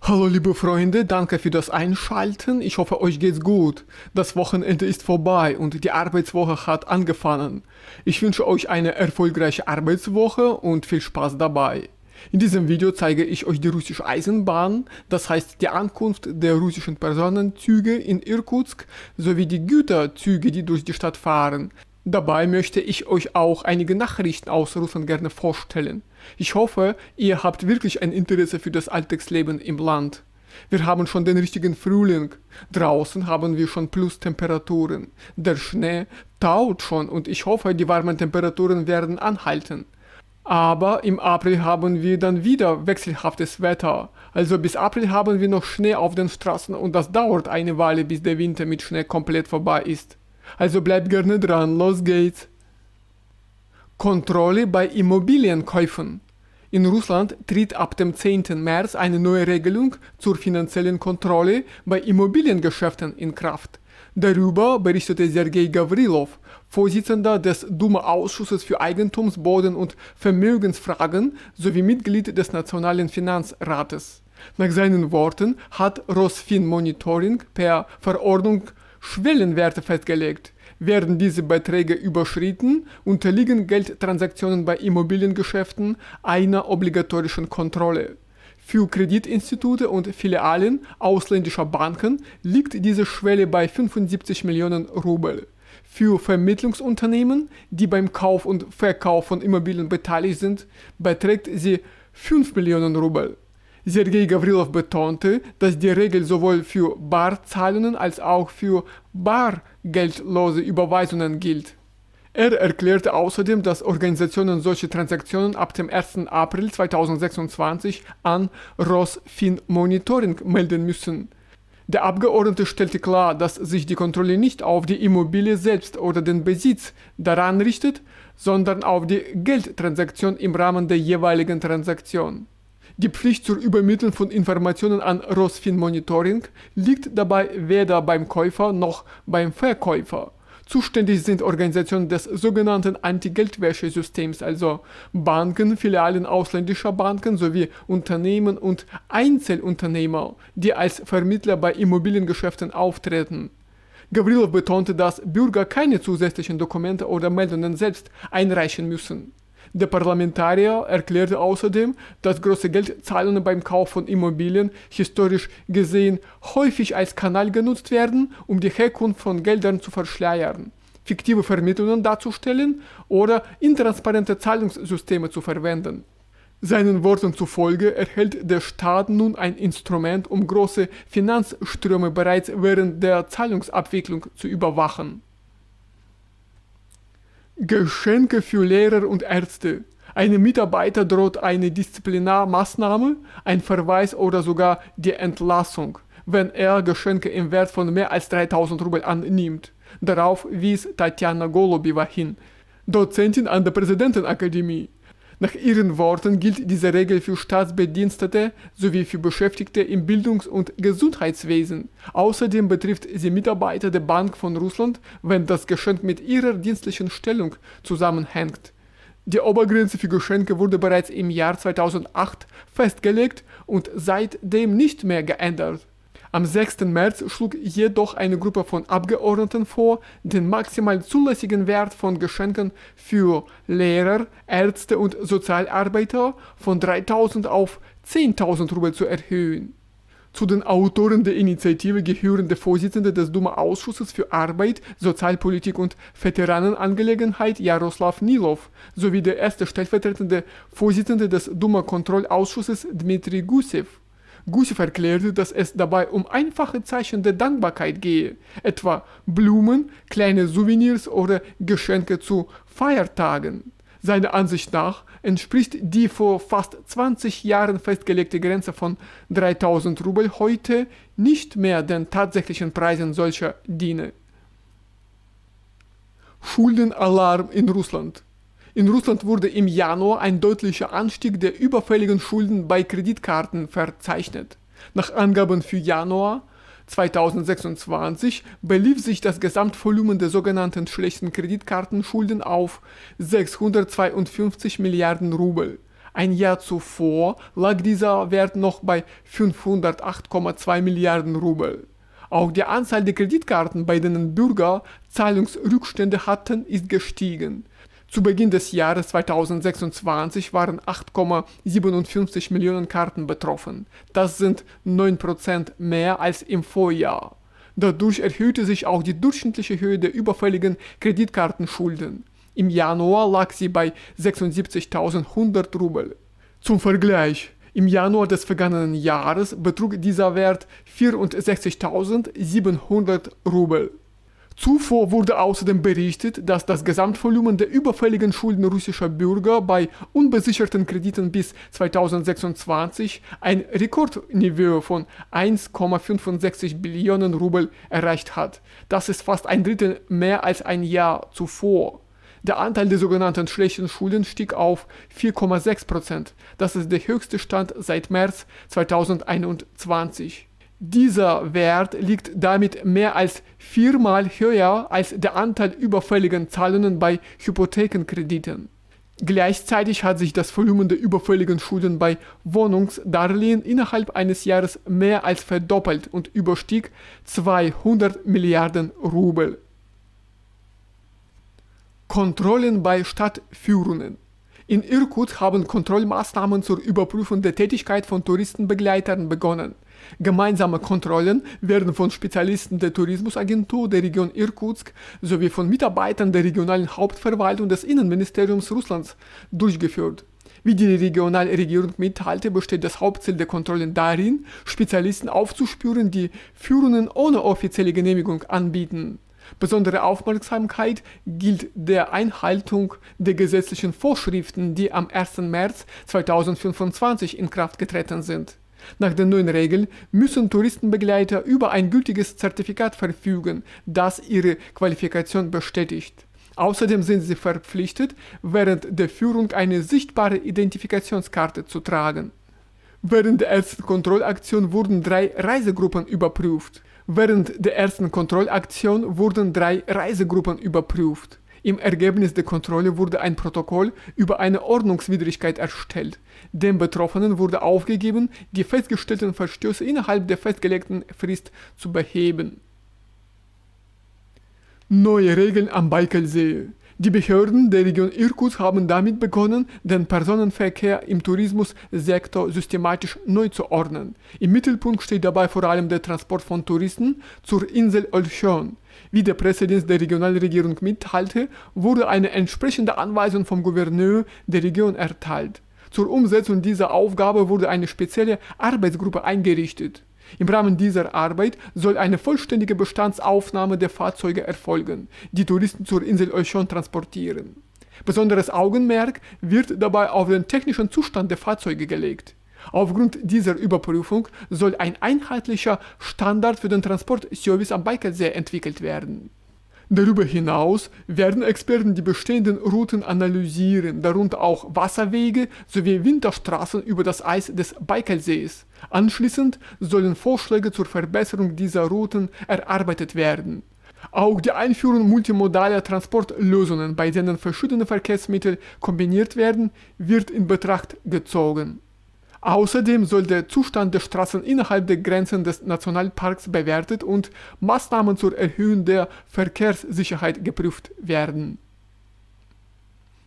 Hallo liebe Freunde, danke für das Einschalten. Ich hoffe, euch geht's gut. Das Wochenende ist vorbei und die Arbeitswoche hat angefangen. Ich wünsche euch eine erfolgreiche Arbeitswoche und viel Spaß dabei. In diesem Video zeige ich euch die russische Eisenbahn, das heißt die Ankunft der russischen Personenzüge in Irkutsk sowie die Güterzüge, die durch die Stadt fahren. Dabei möchte ich euch auch einige Nachrichten aus Russland gerne vorstellen. Ich hoffe, ihr habt wirklich ein Interesse für das Alltagsleben im Land. Wir haben schon den richtigen Frühling. Draußen haben wir schon Plus-Temperaturen. Der Schnee taut schon und ich hoffe, die warmen Temperaturen werden anhalten. Aber im April haben wir dann wieder wechselhaftes Wetter. Also bis April haben wir noch Schnee auf den Straßen und das dauert eine Weile, bis der Winter mit Schnee komplett vorbei ist. Also bleibt gerne dran, los geht's. Kontrolle bei Immobilienkäufen. In Russland tritt ab dem 10. März eine neue Regelung zur finanziellen Kontrolle bei Immobiliengeschäften in Kraft. Darüber berichtete Sergei Gavrilov, Vorsitzender des Duma-Ausschusses für Eigentums-, Boden- und Vermögensfragen sowie Mitglied des Nationalen Finanzrates. Nach seinen Worten hat Rosfinmonitoring per Verordnung Schwellenwerte festgelegt. Werden diese Beträge überschritten, unterliegen Geldtransaktionen bei Immobiliengeschäften einer obligatorischen Kontrolle. Für Kreditinstitute und Filialen ausländischer Banken liegt diese Schwelle bei 75 Millionen Rubel. Für Vermittlungsunternehmen, die beim Kauf und Verkauf von Immobilien beteiligt sind, beträgt sie 5 Millionen Rubel. Sergei Gavrilov betonte, dass die Regel sowohl für Barzahlungen als auch für bargeldlose Überweisungen gilt. Er erklärte außerdem, dass Organisationen solche Transaktionen ab dem 1. April 2026 an Rosfinmonitoring melden müssen. Der Abgeordnete stellte klar, dass sich die Kontrolle nicht auf die Immobilie selbst oder den Besitz daran richtet, sondern auf die Geldtransaktion im Rahmen der jeweiligen Transaktion. Die Pflicht zur Übermittlung von Informationen an Rosfinmonitoring liegt dabei weder beim Käufer noch beim Verkäufer. Zuständig sind Organisationen des sogenannten Anti-Geldwäsche-Systems, also Banken, Filialen ausländischer Banken sowie Unternehmen und Einzelunternehmer, die als Vermittler bei Immobiliengeschäften auftreten. Gavrilov betonte, dass Bürger keine zusätzlichen Dokumente oder Meldungen selbst einreichen müssen. Der Parlamentarier erklärte außerdem, dass große Geldzahlungen beim Kauf von Immobilien historisch gesehen häufig als Kanal genutzt werden, um die Herkunft von Geldern zu verschleiern, fiktive Vermittlungen darzustellen oder intransparente Zahlungssysteme zu verwenden. Seinen Worten zufolge erhält der Staat nun ein Instrument, um große Finanzströme bereits während der Zahlungsabwicklung zu überwachen. Geschenke für Lehrer und Ärzte. Einem Mitarbeiter droht eine Disziplinarmaßnahme, ein Verweis oder sogar die Entlassung, wenn er Geschenke im Wert von mehr als 3000 Rubel annimmt. Darauf wies Tatjana Golubewa hin, Dozentin an der Präsidentenakademie. Nach ihren Worten gilt diese Regel für Staatsbedienstete sowie für Beschäftigte im Bildungs- und Gesundheitswesen. Außerdem betrifft sie Mitarbeiter der Bank von Russland, wenn das Geschenk mit ihrer dienstlichen Stellung zusammenhängt. Die Obergrenze für Geschenke wurde bereits im Jahr 2008 festgelegt und seitdem nicht mehr geändert. Am 6. März schlug jedoch eine Gruppe von Abgeordneten vor, den maximal zulässigen Wert von Geschenken für Lehrer, Ärzte und Sozialarbeiter von 3.000 auf 10.000 Rubel zu erhöhen. Zu den Autoren der Initiative gehören der Vorsitzende des Duma-Ausschusses für Arbeit, Sozialpolitik und Veteranenangelegenheit Jaroslav Nilov sowie der erste stellvertretende Vorsitzende des Duma-Kontrollausschusses Dmitri Gusev. Gusev erklärte, dass es dabei um einfache Zeichen der Dankbarkeit gehe, etwa Blumen, kleine Souvenirs oder Geschenke zu Feiertagen. Seiner Ansicht nach entspricht die vor fast 20 Jahren festgelegte Grenze von 3000 Rubel heute nicht mehr den tatsächlichen Preisen solcher Dinge. Schuldenalarm in Russland. In Russland wurde im Januar ein deutlicher Anstieg der überfälligen Schulden bei Kreditkarten verzeichnet. Nach Angaben für Januar 2026 belief sich das Gesamtvolumen der sogenannten schlechten Kreditkartenschulden auf 652 Milliarden Rubel. Ein Jahr zuvor lag dieser Wert noch bei 508,2 Milliarden Rubel. Auch die Anzahl der Kreditkarten, bei denen Bürger Zahlungsrückstände hatten, ist gestiegen. Zu Beginn des Jahres 2026 waren 8,57 Millionen Karten betroffen. Das sind 9% mehr als im Vorjahr. Dadurch erhöhte sich auch die durchschnittliche Höhe der überfälligen Kreditkartenschulden. Im Januar lag sie bei 76.100 Rubel. Zum Vergleich: Im Januar des vergangenen Jahres betrug dieser Wert 64.700 Rubel. Zuvor wurde außerdem berichtet, dass das Gesamtvolumen der überfälligen Schulden russischer Bürger bei unbesicherten Krediten bis 2026 ein Rekordniveau von 1,65 Billionen Rubel erreicht hat. Das ist fast ein Drittel mehr als ein Jahr zuvor. Der Anteil der sogenannten schlechten Schulden stieg auf 4,6%. Das ist der höchste Stand seit März 2021. Dieser Wert liegt damit mehr als 4-mal höher als der Anteil überfälligen Zahlungen bei Hypothekenkrediten. Gleichzeitig hat sich das Volumen der überfälligen Schulden bei Wohnungsdarlehen innerhalb eines Jahres mehr als verdoppelt und überstieg 200 Milliarden Rubel. Kontrollen bei Stadtführungen. In Irkutsk haben Kontrollmaßnahmen zur Überprüfung der Tätigkeit von Touristenbegleitern begonnen. Gemeinsame Kontrollen werden von Spezialisten der Tourismusagentur der Region Irkutsk sowie von Mitarbeitern der regionalen Hauptverwaltung des Innenministeriums Russlands durchgeführt. Wie die Regionalregierung mitteilte, besteht das Hauptziel der Kontrollen darin, Spezialisten aufzuspüren, die Führungen ohne offizielle Genehmigung anbieten. Besondere Aufmerksamkeit gilt der Einhaltung der gesetzlichen Vorschriften, die am 1. März 2025 in Kraft getreten sind. Nach den neuen Regeln müssen Touristenbegleiter über ein gültiges Zertifikat verfügen, das ihre Qualifikation bestätigt. Außerdem sind sie verpflichtet, während der Führung eine sichtbare Identifikationskarte zu tragen. Während der ersten Kontrollaktion wurden 3 Reisegruppen überprüft. Während der ersten Kontrollaktion wurden 3 Reisegruppen überprüft. Im Ergebnis der Kontrolle wurde ein Protokoll über eine Ordnungswidrigkeit erstellt. Dem Betroffenen wurde aufgegeben, die festgestellten Verstöße innerhalb der festgelegten Frist zu beheben. Neue Regeln am Baikalsee. Die Behörden der Region Irkutsk haben damit begonnen, den Personenverkehr im Tourismussektor systematisch neu zu ordnen. Im Mittelpunkt steht dabei vor allem der Transport von Touristen zur Insel Olchon. Wie der Pressedienst der Regionalregierung mitteilte, wurde eine entsprechende Anweisung vom Gouverneur der Region erteilt. Zur Umsetzung dieser Aufgabe wurde eine spezielle Arbeitsgruppe eingerichtet. Im Rahmen dieser Arbeit soll eine vollständige Bestandsaufnahme der Fahrzeuge erfolgen, die Touristen zur Insel Olchon transportieren. Besonderes Augenmerk wird dabei auf den technischen Zustand der Fahrzeuge gelegt. Aufgrund dieser Überprüfung soll ein einheitlicher Standard für den Transportservice am Baikalsee entwickelt werden. Darüber hinaus werden Experten die bestehenden Routen analysieren, darunter auch Wasserwege sowie Winterstraßen über das Eis des Baikalsees. Anschließend sollen Vorschläge zur Verbesserung dieser Routen erarbeitet werden. Auch die Einführung multimodaler Transportlösungen, bei denen verschiedene Verkehrsmittel kombiniert werden, wird in Betracht gezogen. Außerdem soll der Zustand der Straßen innerhalb der Grenzen des Nationalparks bewertet und Maßnahmen zur Erhöhung der Verkehrssicherheit geprüft werden.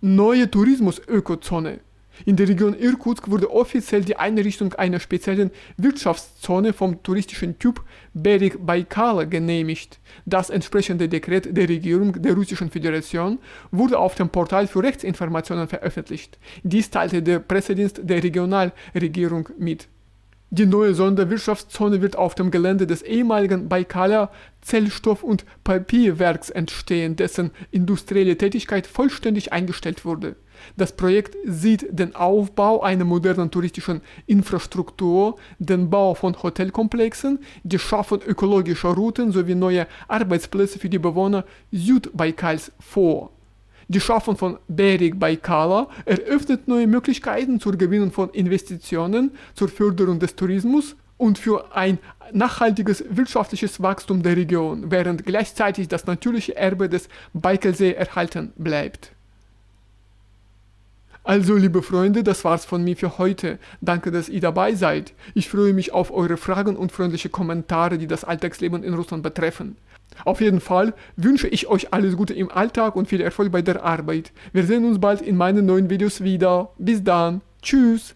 Neue Tourismus-Ökozone. In der Region Irkutsk wurde offiziell die Einrichtung einer speziellen Wirtschaftszone vom touristischen Typ Berig Baikal genehmigt. Das entsprechende Dekret der Regierung der Russischen Föderation wurde auf dem Portal für Rechtsinformationen veröffentlicht. Dies teilte der Pressedienst der Regionalregierung mit. Die neue Sonderwirtschaftszone wird auf dem Gelände des ehemaligen Baikaler Zellstoff- und Papierwerks entstehen, dessen industrielle Tätigkeit vollständig eingestellt wurde. Das Projekt sieht den Aufbau einer modernen touristischen Infrastruktur, den Bau von Hotelkomplexen, die Schaffung ökologischer Routen sowie neue Arbeitsplätze für die Bewohner Südbaikals vor. Die Schaffung von Berig Baikala eröffnet neue Möglichkeiten zur Gewinnung von Investitionen, zur Förderung des Tourismus und für ein nachhaltiges wirtschaftliches Wachstum der Region, während gleichzeitig das natürliche Erbe des Baikalsee erhalten bleibt. Also, liebe Freunde, das war's von mir für heute. Danke, dass ihr dabei seid. Ich freue mich auf eure Fragen und freundliche Kommentare, die das Alltagsleben in Russland betreffen. Auf jeden Fall wünsche ich euch alles Gute im Alltag und viel Erfolg bei der Arbeit. Wir sehen uns bald in meinen neuen Videos wieder. Bis dann. Tschüss.